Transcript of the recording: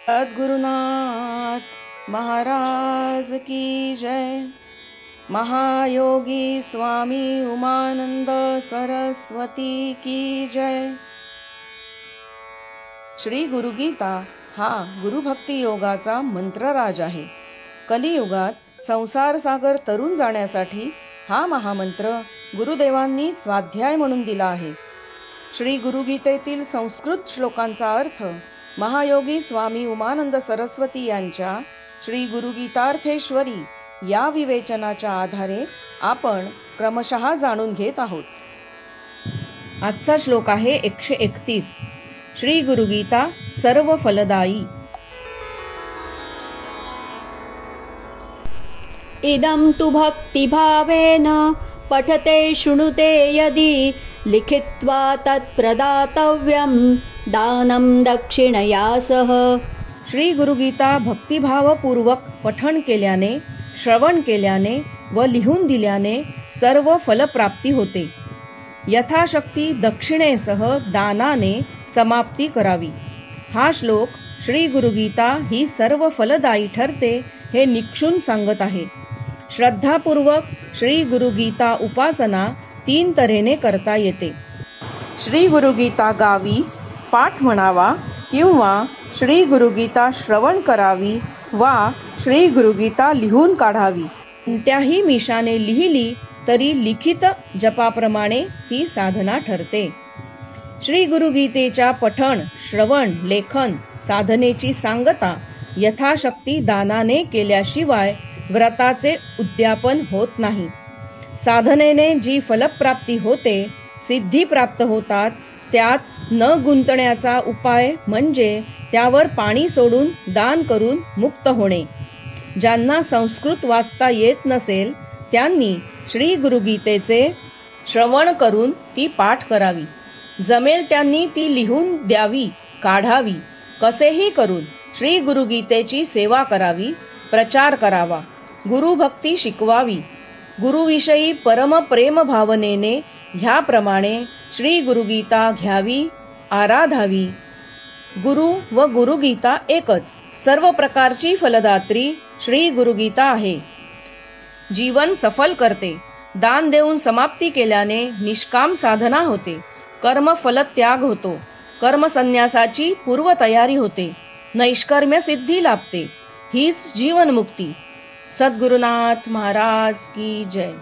सद्गुरुनाथ महाराज की जय। महायोगी स्वामी उमानंद सरस्वती की जय। श्री गुरुगीता हा गुरुभक्ती योगाचा मंत्रराज आहे. कलियुगात संसार सागर तरुण जाण्यासाठी हा महामंत्र गुरुदेवांनी स्वाध्याय म्हणून दिला आहे. श्री गुरुगीतेतील संस्कृत श्लोकांचा अर्थ महायोगी स्वामी उमानंद सरस्वती यांच्या श्री गुरुगीतार्थेश्वरी या विवेचनाच्या आधारे आपण क्रमशः जाणून घेत आहोत. आजचा श्लोक आहे 131. श्री गुरुगीता सर्व फलदायी. इदं तु भक्तिभावेन पठते शृणुते यदि लिखित्वा तत्प्रदातव्यं दानं दक्षिणया सह. श्री गुरुगीता भक्तिभावपूर्वक पठण केल्याने, श्रवण केल्याने व लिहून दिल्याने सर्व फलप्राप्ती होते. यथाशक्ती दक्षिणेसह दानाने समाप्ती करावी. हा श्लोक श्री गुरुगीता ही सर्व फलदायी ठरते हे निक्षून सांगत आहे. श्रद्धापूर्वक श्री गुरुगीता उपासना 3 तऱ्हेने करता येते. श्री गुरुगीता गावी, पाठ म्हणावा किंवा श्री गुरुगीता श्रवण करावी वा श्री गुरुगीता लिहून काढावी. कोणत्याही मिशाने लिहिली तरी लिखित जपाप्रमाणे ही साधना ठरते. श्री गुरुगीतेच्या पठण, श्रवण, लेखन साधनेची सांगता यथाशक्ती दानाने केल्याशिवाय व्रताचे उद्यापन होत नाही. साधनेने जी फलप्राप्ती होते, सिद्धी प्राप्त होतात, त्यात न गुंतण्याचा उपाय म्हणजे त्यावर पाणी सोडून दान करून मुक्त होणे. ज्यांना संस्कृत वाचता येत नसेल त्यांनी श्री गुरुगीतेचे श्रवण करून ती पाठ करावी. जमेल त्यांनी ती लिहून द्यावी, काढावी. कसेही करून श्री गुरुगीतेची सेवा करावी, प्रचार करावा, गुरुभक्ती शिकवावी. गुरुविषयी परमप्रेम भावनेने ह्याप्रमाणे श्री गुरुगीता घ्यावी, आराधावी. गुरु व गुरुगीता एकच. सर्व प्रकारची फलदात्री श्री गुरुगीता आहे. जीवन सफल करते. दान देऊन समाप्ती केल्याने निष्काम साधना होते. कर्मफलत्याग होतो. कर्मसन्यासाची पूर्वतयारी होते. नैष्कर्म्य सिद्धी लाभते. हीच जीवनमुक्ती. सद्गुरुनाथ महाराज की जय.